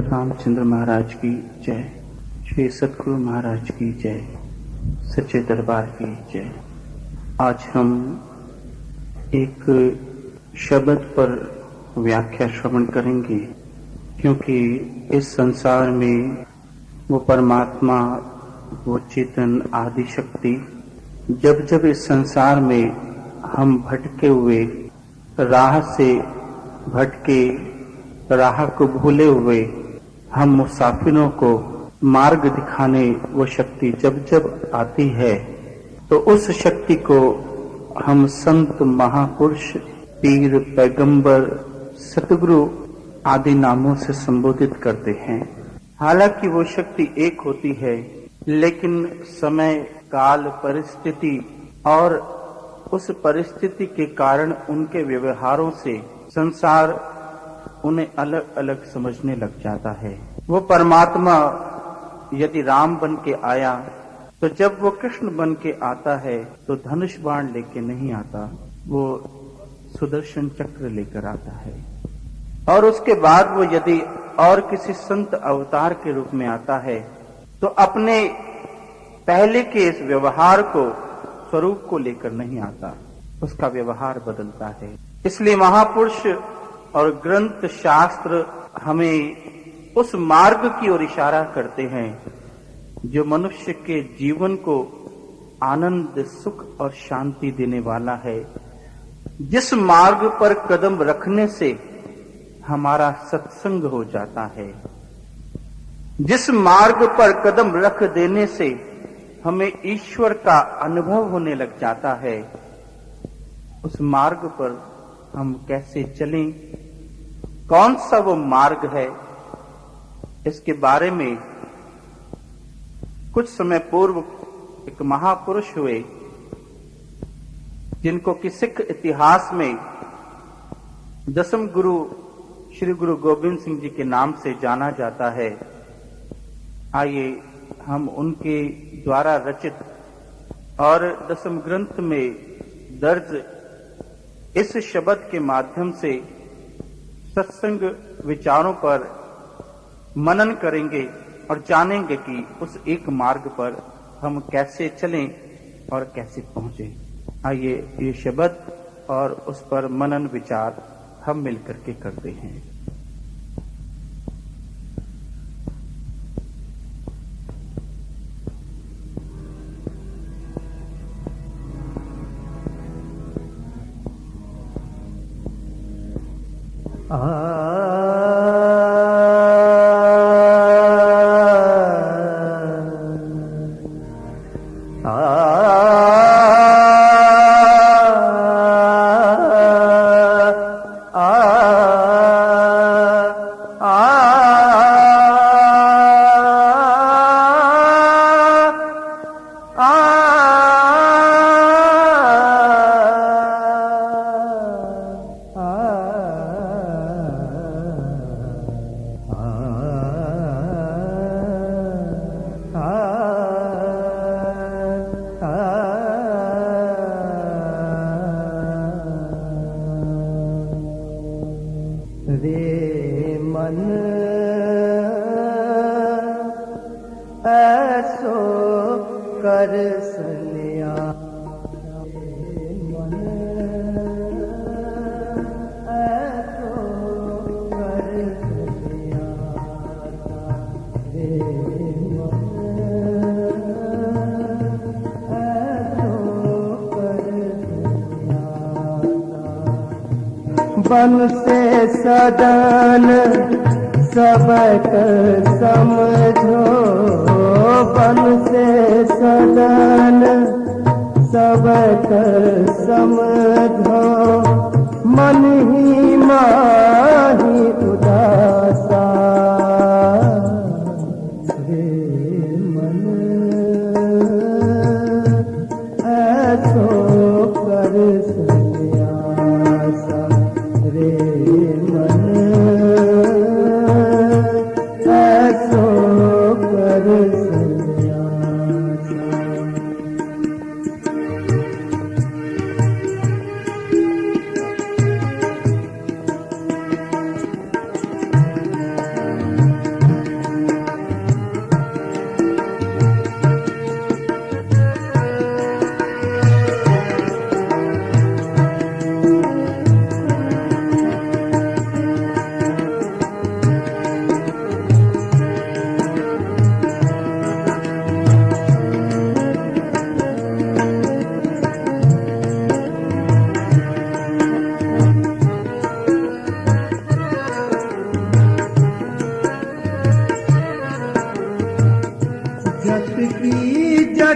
रामचंद्र महाराज की जय, श्री सतगुरु महाराज की जय, सच्चे दरबार की जय। आज हम एक शब्द पर व्याख्या श्रवण करेंगे, क्योंकि इस संसार में वो परमात्मा, वो चेतन आदि शक्ति जब जब इस संसार में हम भटके हुए, राह से भटके, राह को भूले हुए हम मुसाफिरों को मार्ग दिखाने वो शक्ति जब जब आती है, तो उस शक्ति को हम संत, महापुरुष, पीर, पैगंबर, सतगुरु आदि नामों से संबोधित करते हैं। हालांकि वो शक्ति एक होती है, लेकिन समय, काल, परिस्थिति और उस परिस्थिति के कारण उनके व्यवहारों से संसार उन्हें अलग अलग समझने लग जाता है। वो परमात्मा यदि राम बन के आया, तो जब वो कृष्ण बन के आता है तो धनुष बाण लेके नहीं आता, वो सुदर्शन चक्र लेकर आता है। और उसके बाद वो यदि और किसी संत अवतार के रूप में आता है, तो अपने पहले के इस व्यवहार को, स्वरूप को लेकर नहीं आता, उसका व्यवहार बदलता है। इसलिए महापुरुष और ग्रंथ शास्त्र हमें उस मार्ग की ओर इशारा करते हैं जो मनुष्य के जीवन को आनंद, सुख और शांति देने वाला है। जिस मार्ग पर कदम रखने से हमारा सत्संग हो जाता है, जिस मार्ग पर कदम रख देने से हमें ईश्वर का अनुभव होने लग जाता है, उस मार्ग पर हम कैसे चलें, कौन सा वो मार्ग है, इसके बारे में कुछ समय पूर्व एक महापुरुष हुए, जिनको कि सिख इतिहास में दसम गुरु श्री गुरु गोविंद सिंह जी के नाम से जाना जाता है। आइए हम उनके द्वारा रचित और दसम ग्रंथ में दर्ज इस शब्द के माध्यम से सत्संग विचारों पर मनन करेंगे और जानेंगे कि उस एक मार्ग पर हम कैसे चलें और कैसे पहुंचे। आइए ये शब्द और उस पर मनन विचार हम मिलकर के करते हैं। बन से सदन सबक समझो, बन से सदन सबक समझो, मन ही माही उदासा, रे मन ऐसो कर सन्यासा, रे मन ऐसो कर सन्यासा।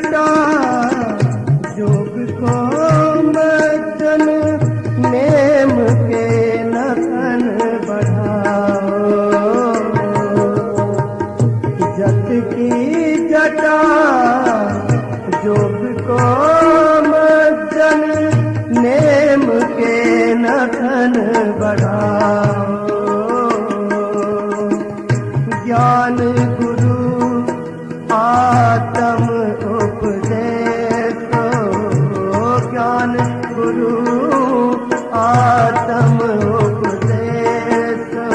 जटा जोग को मज्जन नेम के नखन बढ़ाओ। जट की जटा जोग को मज्जन नेम के नखन बढ़ाओ। ज्ञान गुरु आत्म उपदेशो, ज्ञान गुरु आत्म उपदेशो,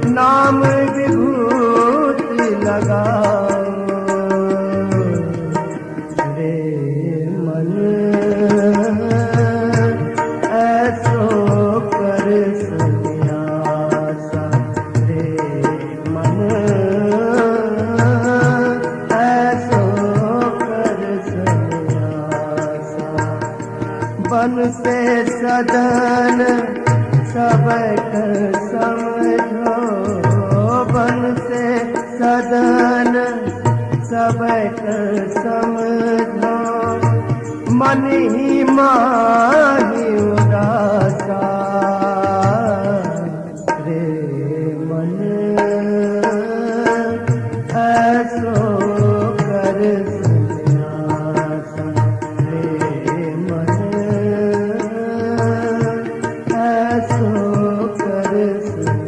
नाम विभूति लगाओ। रे मन ऐसो कर सन्यासा, रे मन ऐसो कर सन्यासा। बन से सदन सबक समझो, बन से सदन सबक समझो, मन ही माही उदासा। रे मन ऐसो कर सन्यासा, रे मन ऐसो कर सन्यासा।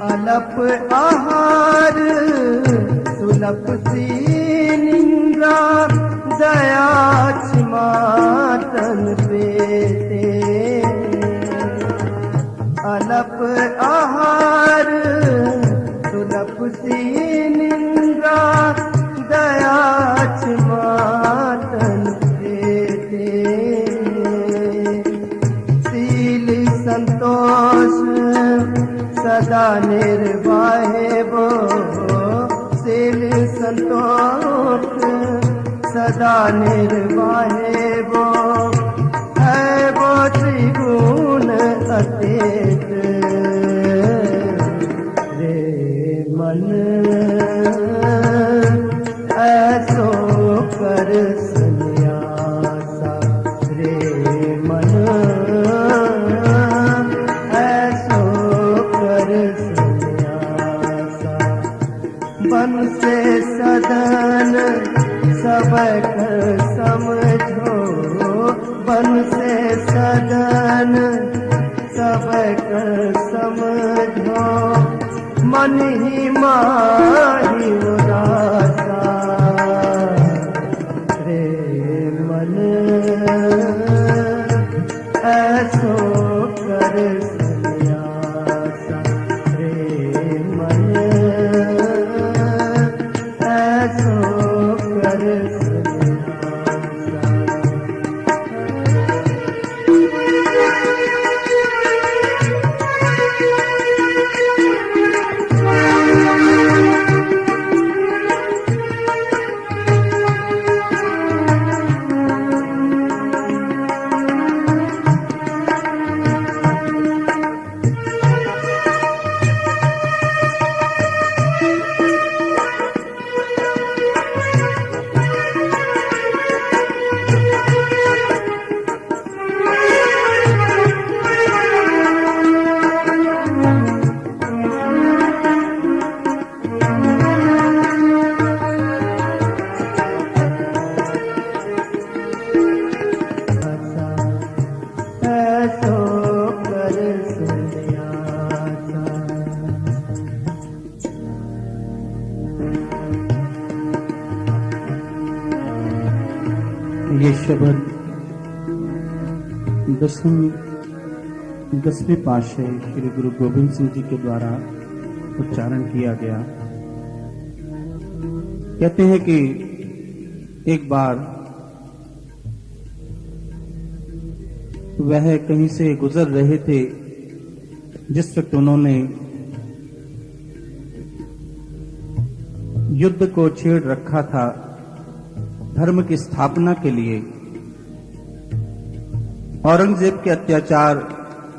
अलप आहार सुलप सी निंद्रा, दया क्षमातन पेते। अलप आहार सुलप सी निंद्रा, दया क्षमातन पेते। शील संतोष सदा निर्वाहे वो, शील संतोष सदा निर्वाहे वो, है वो त्रिगुण अतीत। रे मन ऐसो कर सन्यासा, रे मन ऐसो कर सन्यासा। बन से सदन सबक समझो, बन से सदन सबक समझो, मन ही माही उदासा। रे मन ऐसो कर सन्यासा, रे मन ऐसो कर सन्यासा। ये शब्द दसवें पातशाही श्री गुरु गोबिंद सिंह जी के द्वारा उच्चारण किया गया। कहते हैं कि एक बार वह कहीं से गुजर रहे थे, जिस वक्त उन्होंने युद्ध को छेड़ रखा था धर्म की स्थापना के लिए। औरंगजेब के अत्याचार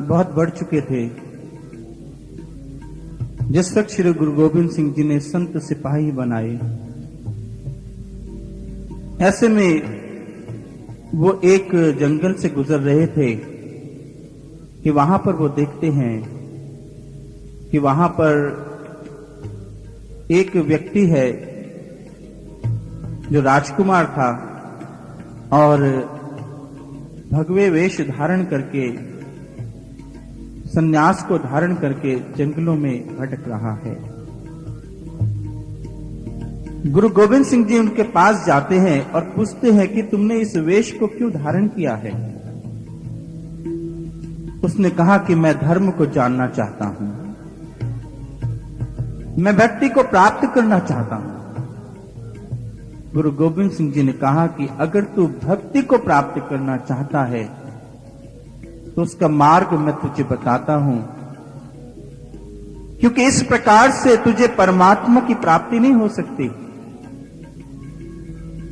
बहुत बढ़ चुके थे। जिस वक्त श्री गुरु गोबिंद सिंह जी ने संत सिपाही बनाए, ऐसे में वो एक जंगल से गुजर रहे थे कि वहां पर वो देखते हैं कि वहां पर एक व्यक्ति है जो राजकुमार था और भगवे वेश धारण करके, सन्यास को धारण करके जंगलों में भटक रहा है। गुरु गोबिंद सिंह जी उनके पास जाते हैं और पूछते हैं कि तुमने इस वेश को क्यों धारण किया है? उसने कहा कि मैं धर्म को जानना चाहता हूं, मैं भक्ति को प्राप्त करना चाहता हूं। गुरु गोबिंद सिंह जी ने कहा कि अगर तू भक्ति को प्राप्त करना चाहता है तो उसका मार्ग मैं तुझे बताता हूं, क्योंकि इस प्रकार से तुझे परमात्मा की प्राप्ति नहीं हो सकती।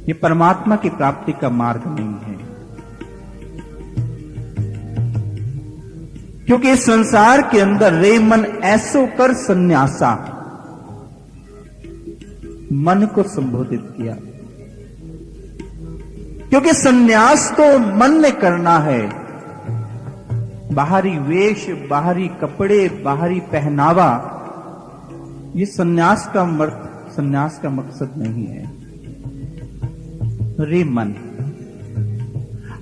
ये परमात्मा की प्राप्ति का मार्ग नहीं है, क्योंकि इस संसार के अंदर रे मन ऐसो कर सन्यासा, मन को संबोधित किया, क्योंकि सन्यास तो मन ने करना है। बाहरी वेश, बाहरी कपड़े, बाहरी पहनावा, ये सन्यास का मकसद नहीं है। रे मन,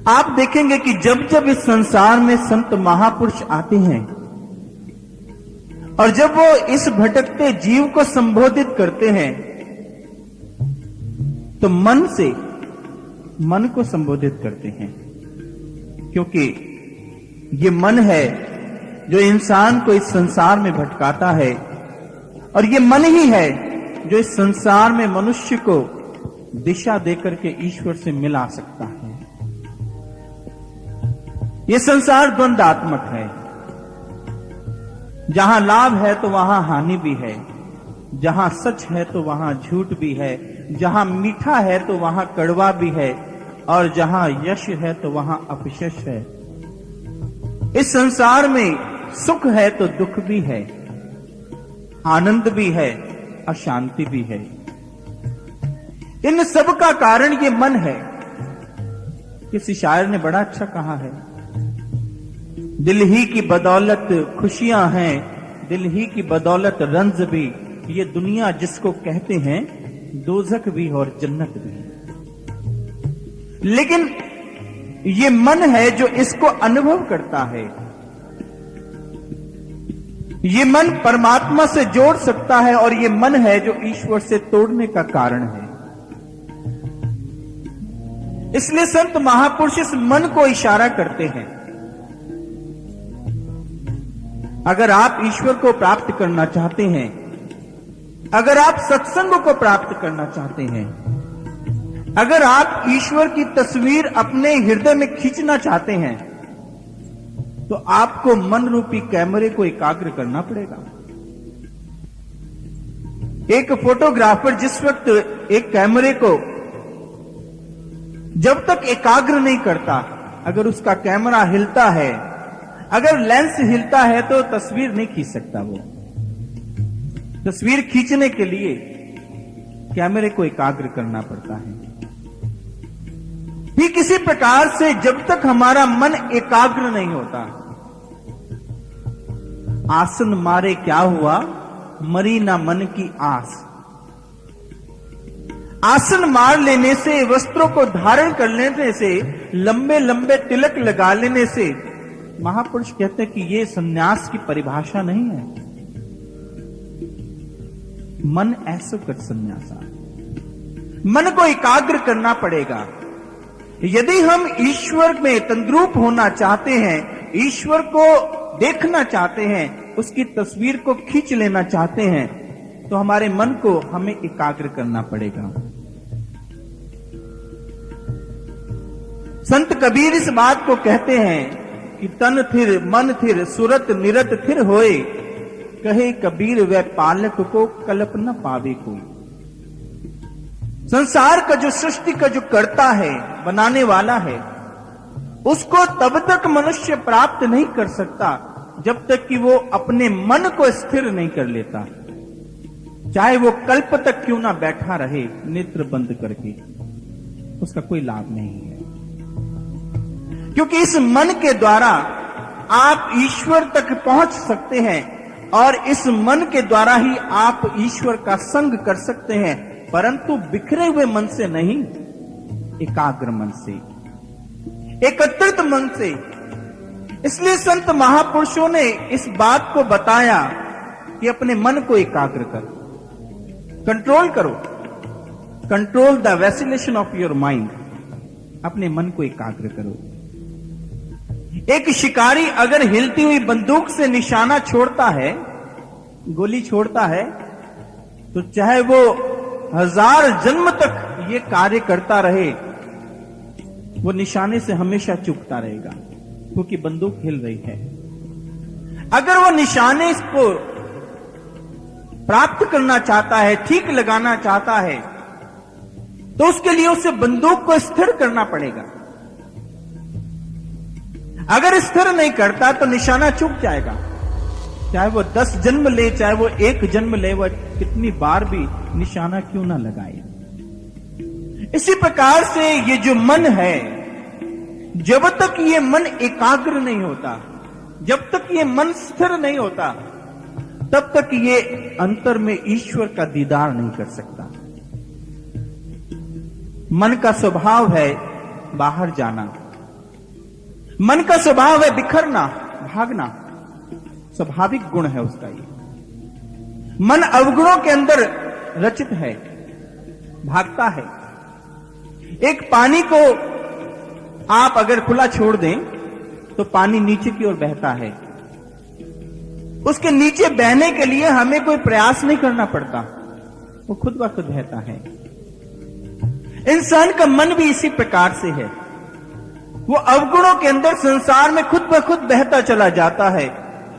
आप देखेंगे कि जब जब इस संसार में संत महापुरुष आते हैं और जब वो इस भटकते जीव को संबोधित करते हैं तो मन से मन को संबोधित करते हैं, क्योंकि ये मन है जो इंसान को इस संसार में भटकाता है, और ये मन ही है जो इस संसार में मनुष्य को दिशा देकर के ईश्वर से मिला सकता है। ये संसार द्वंदात्मक है, जहां लाभ है तो वहां हानि भी है, जहां सच है तो वहां झूठ भी है, जहां मीठा है तो वहां कड़वा भी है, और जहां यश है तो वहां अपयश है। इस संसार में सुख है तो दुख भी है, आनंद भी है, अशांति भी है। इन सब का कारण ये मन है। किसी शायर ने बड़ा अच्छा कहा है, दिल ही की बदौलत खुशियां हैं, दिल ही की बदौलत रंज भी, ये दुनिया जिसको कहते हैं दोजख भी और जन्नत भी। लेकिन ये मन है जो इसको अनुभव करता है। ये मन परमात्मा से जोड़ सकता है, और ये मन है जो ईश्वर से तोड़ने का कारण है। इसलिए संत महापुरुष इस मन को इशारा करते हैं। अगर आप ईश्वर को प्राप्त करना चाहते हैं, अगर आप सत्संग को प्राप्त करना चाहते हैं, अगर आप ईश्वर की तस्वीर अपने हृदय में खींचना चाहते हैं, तो आपको मन रूपी कैमरे को एकाग्र करना पड़ेगा। एक फोटोग्राफर जिस वक्त एक कैमरे को जब तक एकाग्र नहीं करता, अगर उसका कैमरा हिलता है, अगर लेंस हिलता है, तो तस्वीर नहीं खींच सकता। वो तस्वीर खींचने के लिए कैमरे को एकाग्र करना पड़ता है। ठीक इसी प्रकार से जब तक हमारा मन एकाग्र नहीं होता, आसन मारे क्या हुआ, मरी ना मन की आस। आसन मार लेने से, वस्त्रों को धारण कर लेने से, लंबे लंबे तिलक लगा लेने से, महापुरुष कहते हैं कि ये सन्यास की परिभाषा नहीं है। मन ऐसो कर सन्यासा, मन को एकाग्र करना पड़ेगा। यदि हम ईश्वर में तंद्रूप होना चाहते हैं, ईश्वर को देखना चाहते हैं, उसकी तस्वीर को खींच लेना चाहते हैं, तो हमारे मन को हमें एकाग्र करना पड़ेगा। संत कबीर इस बात को कहते हैं कि तन थिर मन थिर सुरत निरत थिर होए, कहे कबीर वह पालक को कल्प न पावे कोई। संसार का जो सृष्टि का जो कर्ता है, बनाने वाला है, उसको तब तक मनुष्य प्राप्त नहीं कर सकता जब तक कि वो अपने मन को स्थिर नहीं कर लेता, चाहे वो कल्प तक क्यों ना बैठा रहे नेत्र बंद करके, उसका कोई लाभ नहीं है। क्योंकि इस मन के द्वारा आप ईश्वर तक पहुंच सकते हैं और इस मन के द्वारा ही आप ईश्वर का संग कर सकते हैं, परंतु बिखरे हुए मन से नहीं, एकाग्र मन से, एकत्रित मन से। इसलिए संत महापुरुषों ने इस बात को बताया कि अपने मन को एकाग्र कर, कंट्रोल करो, control the vacillation of your mind, अपने मन को एकाग्र करो। एक शिकारी अगर हिलती हुई बंदूक से निशाना छोड़ता है, गोली छोड़ता है, तो चाहे वो 1000 जन्म तक ये कार्य करता रहे, वो निशाने से हमेशा चूकता रहेगा, क्योंकि बंदूक हिल रही है। अगर वो निशाने इसको प्राप्त करना चाहता है, ठीक लगाना चाहता है, तो उसके लिए उसे बंदूक को स्थिर करना पड़ेगा। अगर स्थिर नहीं करता तो निशाना चूक जाएगा, चाहे वो 10 जन्म ले, चाहे वो 1 जन्म ले, वह कितनी बार भी निशाना क्यों ना लगाए। इसी प्रकार से ये जो मन है, जब तक ये मन एकाग्र नहीं होता, जब तक ये मन स्थिर नहीं होता, तब तक ये अंतर में ईश्वर का दीदार नहीं कर सकता। मन का स्वभाव है बाहर जाना, मन का स्वभाव है बिखरना, भागना, स्वाभाविक गुण है उसका ये। मन अवगुणों के अंदर रचित है, भागता है। एक पानी को आप अगर खुला छोड़ दें तो पानी नीचे की ओर बहता है। उसके नीचे बहने के लिए हमें कोई प्रयास नहीं करना पड़ता, वो खुद ब खुद बहता है। इंसान का मन भी इसी प्रकार से है, वो अवगुणों के अंदर संसार में खुद ब खुद बहता चला जाता है,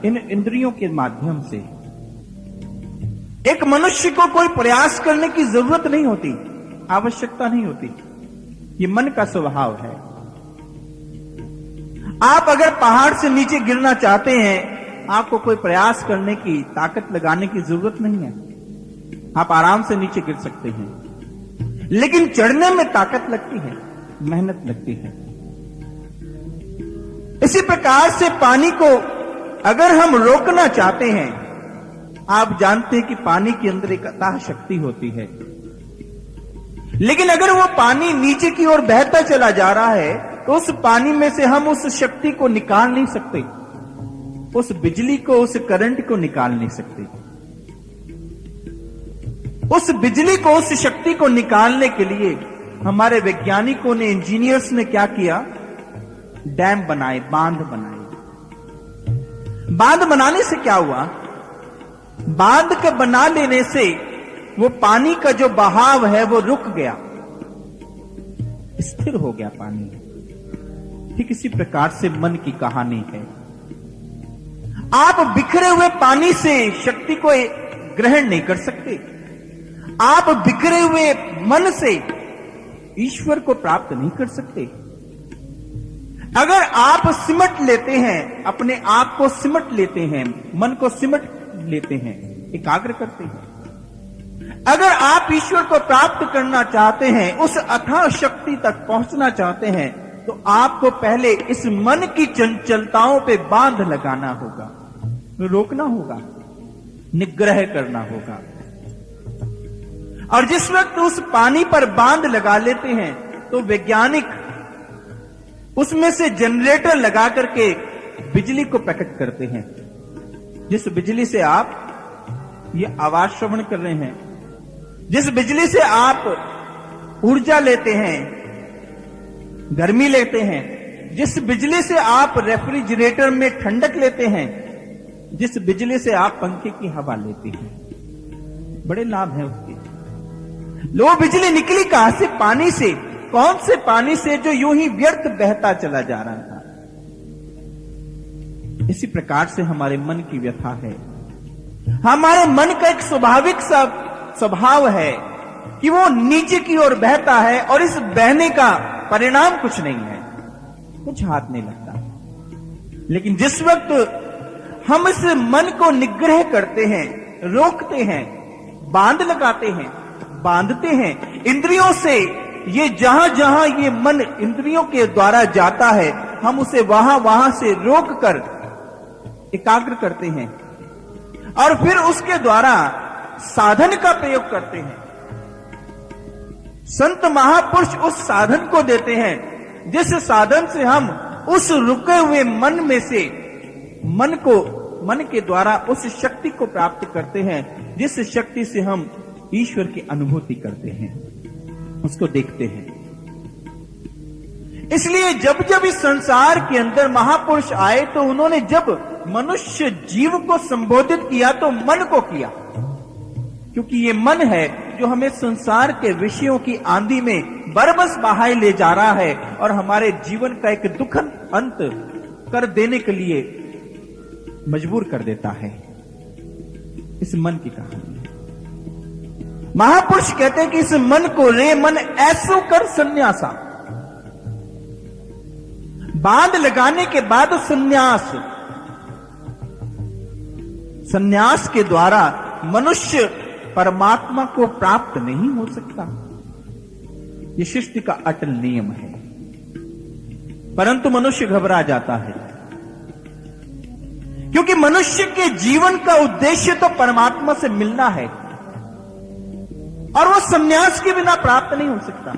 इन इंद्रियों के माध्यम से। एक मनुष्य को कोई प्रयास करने की जरूरत नहीं होती, आवश्यकता नहीं होती, ये मन का स्वभाव है। आप अगर पहाड़ से नीचे गिरना चाहते हैं, आपको कोई प्रयास करने की, ताकत लगाने की जरूरत नहीं है, आप आराम से नीचे गिर सकते हैं। लेकिन चढ़ने में ताकत लगती है, मेहनत लगती है। इसी प्रकार से पानी को अगर हम रोकना चाहते हैं, आप जानते हैं कि पानी के अंदर एक अथाह शक्ति होती है, लेकिन अगर वो पानी नीचे की ओर बहता चला जा रहा है, तो उस पानी में से हम उस शक्ति को निकाल नहीं सकते, उस बिजली को, उस करंट को निकाल नहीं सकते। उस बिजली को, उस शक्ति को निकालने के लिए हमारे वैज्ञानिकों ने, इंजीनियर्स ने क्या किया? डैम बनाए, बांध बनाए। बांध बनाने से क्या हुआ? बांध के बना लेने से वो पानी का जो बहाव है वो रुक गया, स्थिर हो गया पानी। ठीक इसी प्रकार से मन की कहानी है। आप बिखरे हुए पानी से शक्ति को ग्रहण नहीं कर सकते, आप बिखरे हुए मन से ईश्वर को प्राप्त नहीं कर सकते। अगर आप सिमट लेते हैं, अपने आप को सिमट लेते हैं, मन को सिमट लेते हैं, एकाग्र करते हैं, अगर आप ईश्वर को प्राप्त करना चाहते हैं, उस अथाह शक्ति तक पहुंचना चाहते हैं, तो आपको पहले इस मन की चंचलताओं पे बांध लगाना होगा, रोकना होगा, निग्रह करना होगा। और जिस वक्त उस पानी पर बांध लगा लेते हैं, तो वैज्ञानिक उसमें से जनरेटर लगा करके बिजली को प्रकट करते हैं, जिस बिजली से आप ये आवाज श्रवण कर रहे हैं, जिस बिजली से आप ऊर्जा लेते हैं, गर्मी लेते हैं, जिस बिजली से आप रेफ्रिजरेटर में ठंडक लेते हैं, जिस बिजली से आप पंखे की हवा लेते हैं, बड़े लाभ हैं उसके। लो बिजली निकली कहां से? पानी से। कौन से पानी से? जो यूं ही व्यर्थ बहता चला जा रहा था। इसी प्रकार से हमारे मन की व्यथा है। हमारे मन का एक स्वाभाविक सा स्वभाव है कि वो नीचे की ओर बहता है और इस बहने का परिणाम कुछ नहीं है, कुछ हाथ नहीं लगता। लेकिन जिस वक्त हम इस मन को निग्रह करते हैं, रोकते हैं, बांध लगाते हैं, बांधते हैं इंद्रियों से, ये जहां जहां ये मन इंद्रियों के द्वारा जाता है, हम उसे वहां वहां से रोक कर एकाग्र करते हैं और फिर उसके द्वारा साधन का प्रयोग करते हैं। संत महापुरुष उस साधन को देते हैं जिस साधन से हम उस रुके हुए मन में से मन के द्वारा उस शक्ति को प्राप्त करते हैं, जिस शक्ति से हम ईश्वर की अनुभूति करते हैं, उसको देखते हैं। इसलिए जब जब इस संसार के अंदर महापुरुष आए तो उन्होंने जब मनुष्य जीव को संबोधित किया तो मन को किया, क्योंकि ये मन है जो हमें संसार के विषयों की आंधी में बरबस बहाए ले जा रहा है और हमारे जीवन का एक दुखद अंत कर देने के लिए मजबूर कर देता है। इस मन की कहानी महापुरुष कहते हैं कि इस मन को रे मन ऐसो कर संन्यासा, बांध लगाने के बाद संन्यास के द्वारा मनुष्य परमात्मा को प्राप्त नहीं हो सकता। यह सृष्टि का अटल नियम है, परंतु मनुष्य घबरा जाता है, क्योंकि मनुष्य के जीवन का उद्देश्य तो परमात्मा से मिलना है और वो संन्यास के बिना प्राप्त नहीं हो सकता।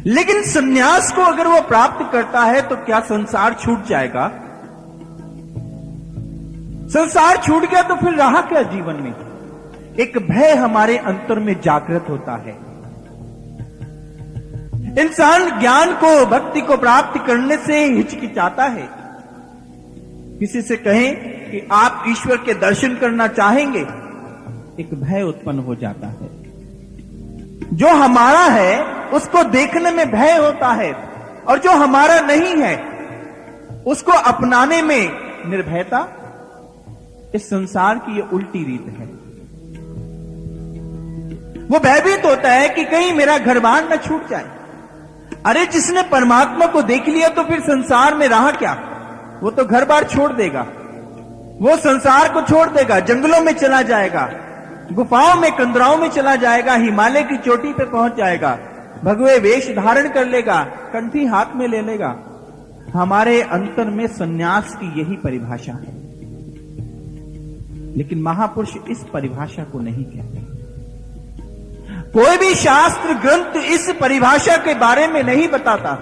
लेकिन संन्यास को अगर वो प्राप्त करता है तो क्या संसार छूट जाएगा? संसार छूट गया तो फिर रहा क्या जीवन में? एक भय हमारे अंतर में जागृत होता है। इंसान ज्ञान को, भक्ति को प्राप्त करने से हिचकिचाता है। किसी से कहें कि आप ईश्वर के दर्शन करना चाहेंगे, एक भय उत्पन्न हो जाता है। जो हमारा है उसको देखने में भय होता है और जो हमारा नहीं है उसको अपनाने में निर्भयता। इस संसार की ये उल्टी रीत है। वो भयभीत होता है कि कहीं मेरा घर बार न छूट जाए। अरे जिसने परमात्मा को देख लिया तो फिर संसार में रहा क्या? वो तो घर बार छोड़ देगा, वो संसार को छोड़ देगा, जंगलों में चला जाएगा, गुफाओं में, कंदराओं में चला जाएगा, हिमालय की चोटी पे पहुंच जाएगा, भगवे वेश धारण कर लेगा, कंठी हाथ में ले लेगा। हमारे अंतर में सन्यास की यही परिभाषा है, लेकिन महापुरुष इस परिभाषा को नहीं कहते। कोई भी शास्त्र ग्रंथ इस परिभाषा के बारे में नहीं बताता।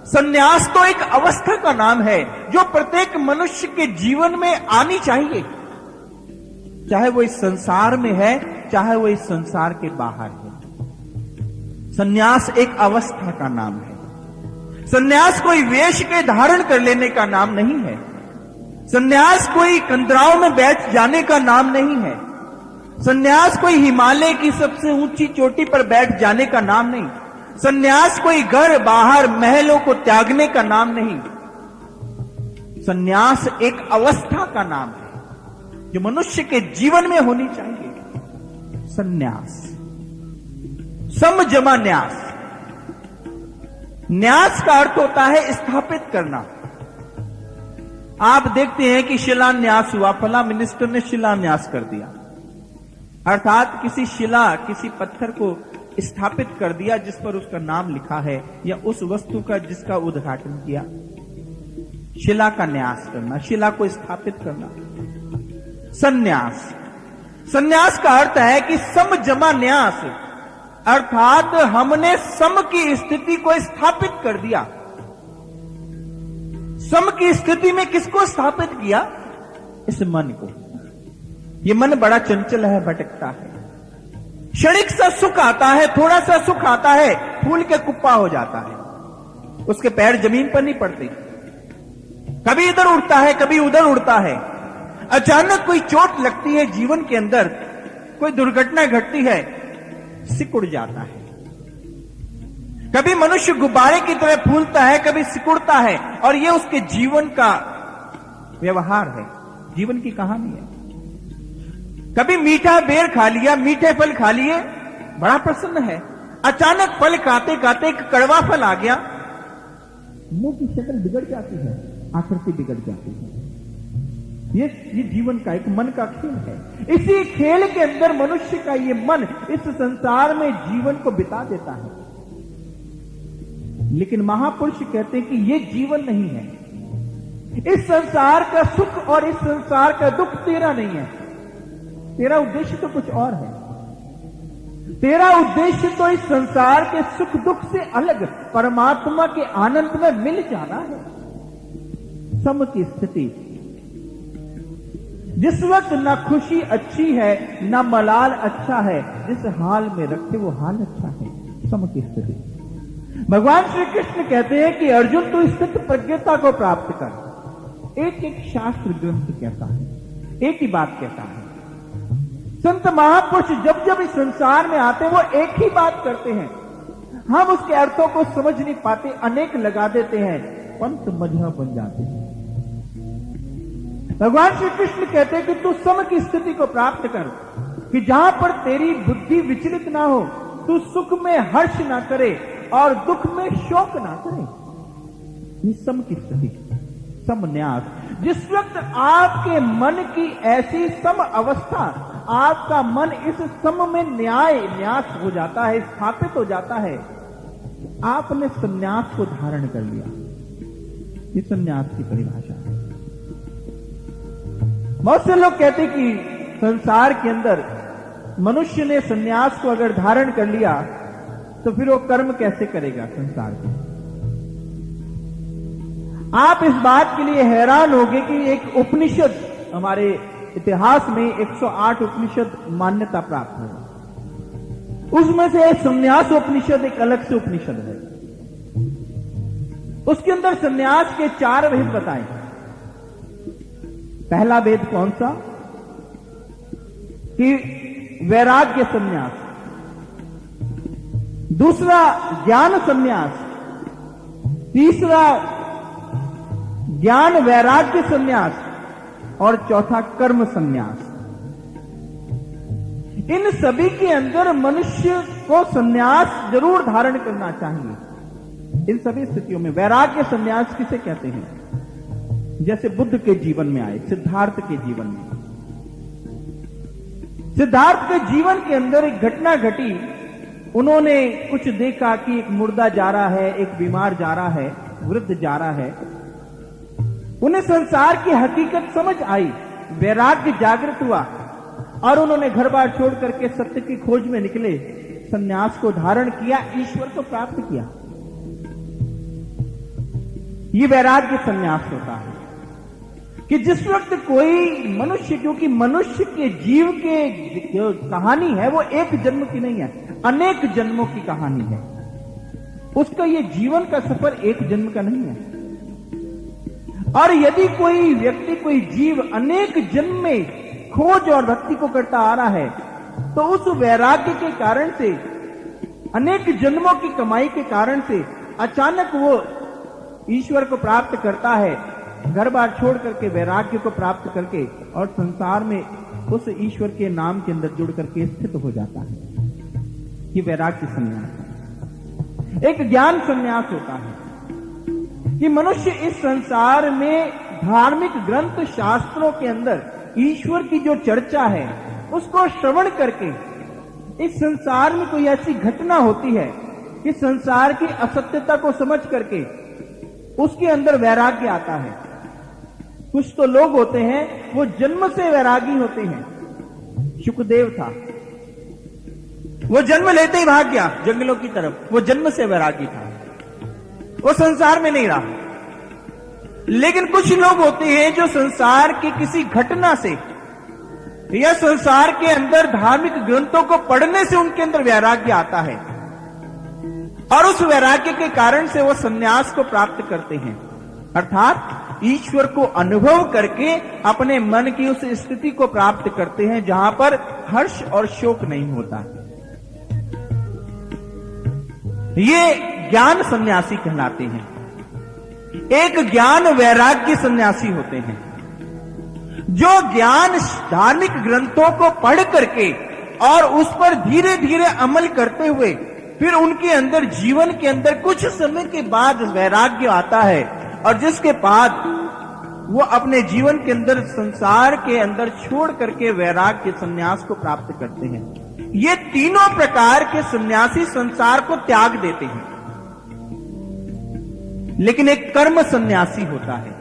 सन्यास तो एक अवस्था का नाम है जो प्रत्येक मनुष्य के जीवन में आनी चाहिए, चाहे वो इस संसार में है, चाहे वो इस संसार के बाहर है। सन्यास एक अवस्था का नाम है। सन्यास कोई वेश के धारण कर लेने का नाम नहीं है। सन्यास कोई कंदराओं में बैठ जाने का नाम नहीं है। सन्यास कोई हिमालय की सबसे ऊंची चोटी पर बैठ जाने का नाम नहीं। सन्यास कोई घर बाहर महलों को त्यागने का नाम नहीं। सन्यास एक अवस्था का नाम है जो मनुष्य के जीवन में होनी चाहिए। सन्यास, समजमा न्यास। न्यास का अर्थ होता है स्थापित करना। आप देखते हैं कि शिलान्यास हुआ, फला मिनिस्टर ने शिलान्यास कर दिया, अर्थात किसी शिला, किसी पत्थर को स्थापित कर दिया जिस पर उसका नाम लिखा है, या उस वस्तु का जिसका उद्घाटन किया। शिला का न्यास करना, शिला को स्थापित करना। सन्यास, सन्यास का अर्थ है कि समजमा न्यास, अर्थात हमने सम की स्थिति को स्थापित कर दिया। सम की स्थिति में किसको स्थापित किया? इस मन को। ये मन बड़ा चंचल है, भटकता है। क्षणिक सा सुख आता है, थोड़ा सा सुख आता है, फूल के कुप्पा हो जाता है, उसके पैर जमीन पर नहीं पड़ते, कभी इधर उड़ता है कभी उधर उड़ता है। अचानक कोई चोट लगती है जीवन के अंदर, कोई दुर्घटना घटती है, सिकुड़ जाता है। कभी मनुष्य गुब्बारे की तरह फूलता है, कभी सिकुड़ता है, और यह उसके जीवन का व्यवहार है, जीवन की कहानी है। कभी मीठा बेर खा लिया, मीठे फल खा लिए, बड़ा प्रसन्न है। अचानक फल खाते खाते एक कड़वा फल आ गया, मुंह की शक्ल बिगड़ जाती है, आकृति बिगड़ जाती है। ये जीवन का एक मन का खेल है। इसी खेल के अंदर मनुष्य का ये मन इस संसार में जीवन को बिता देता है। लेकिन महापुरुष कहते हैं कि ये जीवन नहीं है। इस संसार का सुख और इस संसार का दुख तेरा नहीं है, तेरा उद्देश्य तो कुछ और है। तेरा उद्देश्य तो इस संसार के सुख दुख से अलग परमात्मा के आनंद में मिल जाना है। सम की स्थिति, जिस वक्त ना खुशी अच्छी है ना मलाल अच्छा है, जिस हाल में रखे वो हाल अच्छा है, सम की स्थिति। भगवान श्री कृष्ण कहते हैं कि अर्जुन तू स्थित प्रज्ञता को प्राप्त कर। एक एक शास्त्र ग्रंथ कहता है, एक ही बात कहता है। संत महापुरुष जब जब इस संसार में आते हैं वो एक ही बात करते हैं। हम उसके अर्थों को समझ नहीं पाते, अनेक लगा देते हैं, पंथ मजहब बन जाते हैं। भगवान श्री कृष्ण कहते हैं कि तू सम की स्थिति को प्राप्त कर, कि जहां पर तेरी बुद्धि विचलित ना हो, तू सुख में हर्ष ना करे और दुख में शोक ना करे। ये सम की स्थिति, समन्यास। जिस वक्त आपके मन की ऐसी सम अवस्था, आपका मन इस सम में न्यास हो जाता है, स्थापित हो जाता है, आपने संन्यास को धारण कर लिया। ये संन्यास की परिभाषा है। बहुत से लोग कहते कि संसार के अंदर मनुष्य ने संन्यास को अगर धारण कर लिया तो फिर वो कर्म कैसे करेगा संसार के। आप इस बात के लिए हैरान होंगे कि एक उपनिषद हमारे इतिहास में 108 उपनिषद मान्यता प्राप्त है। उसमें से संन्यास उपनिषद एक अलग से उपनिषद है। उसके अंदर संन्यास के 4 भेद बताए। पहला भेद कौन सा? कि वैराग्य संन्यास। दूसरा ज्ञान संन्यास। तीसरा ज्ञान वैराग्य संन्यास। और चौथा कर्म संन्यास। इन सभी के अंदर मनुष्य को संन्यास जरूर धारण करना चाहिए। इन सभी स्थितियों में वैराग्य संन्यास किसे कहते हैं? जैसे बुद्ध के जीवन में आए, सिद्धार्थ के जीवन में। सिद्धार्थ के जीवन के अंदर एक घटना घटी। उन्होंने कुछ देखा कि एक मुर्दा जा रहा है, एक बीमार जा रहा है, वृद्ध जा रहा है। उन्हें संसार की हकीकत समझ आई, वैराग्य जागृत हुआ और उन्होंने घर बार छोड़ करके सत्य की खोज में निकले, संन्यास को धारण किया, ईश्वर को प्राप्त किया। ये वैराग्य संन्यास होता है कि जिस वक्त कोई मनुष्य, क्योंकि मनुष्य के जीव के जो कहानी है वो एक जन्म की नहीं है, अनेक जन्मों की कहानी है। उसका ये जीवन का सफर एक जन्म का नहीं है। और यदि कोई व्यक्ति, कोई जीव अनेक जन्म में खोज और भक्ति को करता आ रहा है, तो उस वैराग्य के कारण से, अनेक जन्मों की कमाई के कारण से अचानक वो ईश्वर को प्राप्त करता है, घर बार छोड़ करके वैराग्य को प्राप्त करके, और संसार में उस ईश्वर के नाम के अंदर जुड़ करके स्थित हो जाता है। ये वैराग्य संन्यास है। एक ज्ञान संन्यास होता है कि मनुष्य इस संसार में धार्मिक ग्रंथ शास्त्रों के अंदर ईश्वर की जो चर्चा है उसको श्रवण करके, इस संसार में कोई ऐसी घटना होती है कि संसार की असत्यता को समझ करके उसके अंदर वैराग्य आता है। कुछ तो लोग होते हैं वो जन्म से वैरागी होते हैं। शुकदेव था, वो जन्म लेते ही भाग गया जंगलों की तरफ, वो जन्म से वैरागी था, वो संसार में नहीं रहा। लेकिन कुछ लोग होते हैं जो संसार की किसी घटना से या संसार के अंदर धार्मिक ग्रंथों को पढ़ने से उनके अंदर वैराग्य आता है। और उस वैराग्य के कारण से वो सन्यास को प्राप्त करते हैं, अर्थात ईश्वर को अनुभव करके अपने मन की उस स्थिति को प्राप्त करते हैं जहां पर हर्ष और शोक नहीं होता। ये ज्ञान सन्यासी कहलाते हैं। एक ज्ञान वैराग्य सन्यासी होते हैं जो ज्ञान धार्मिक ग्रंथों को पढ़ करके और उस पर धीरे धीरे अमल करते हुए फिर उनके अंदर जीवन के अंदर कुछ समय के बाद वैराग्य आता है और जिसके बाद वो अपने जीवन के अंदर संसार के अंदर छोड़ करके वैराग्य सन्यास को प्राप्त करते हैं। ये तीनों प्रकार के सन्यासी संसार को त्याग देते हैं। लेकिन एक कर्म सन्यासी होता है।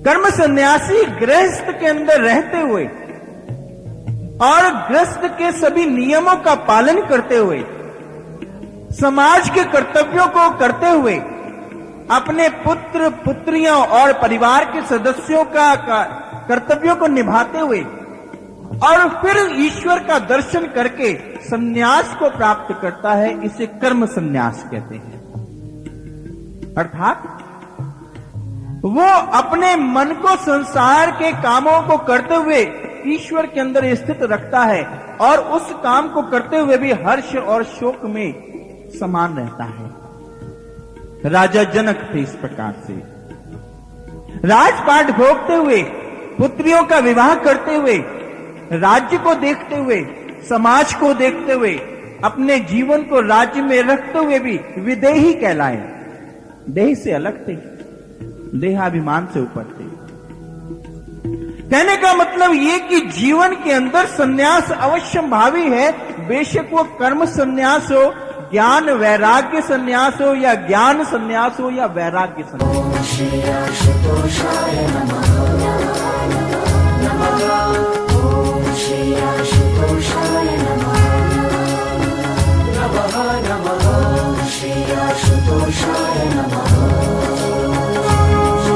कर्म सन्यासी गृहस्थ के अंदर रहते हुए और गृहस्थ के सभी नियमों का पालन करते हुए, समाज के कर्तव्यों को करते हुए, अपने पुत्र पुत्रियों और परिवार के सदस्यों का कर्तव्यों को निभाते हुए और फिर ईश्वर का दर्शन करके सन्यास को प्राप्त करता है, इसे कर्म सन्यास कहते हैं। अर्थात वो अपने मन को संसार के कामों को करते हुए ईश्वर के अंदर स्थित रखता है और उस काम को करते हुए भी हर्ष और शोक में समान रहता है। राजा जनक थे इस प्रकार से, राजपाट भोगते हुए, पुत्रियों का विवाह करते हुए, राज्य को देखते हुए, समाज को देखते हुए, अपने जीवन को राज्य में रखते हुए भी विदेही कहलाए। देह से अलग थे, देहाभिमान से ऊपर थे। कहने का मतलब ये कि जीवन के अंदर सन्यास अवश्य भावी है, बेशक वो कर्म सन्यास हो, ज्ञान वैराग्य सन्यास हो या ज्ञान सन्यास हो या वैराग्य सन्यास हो।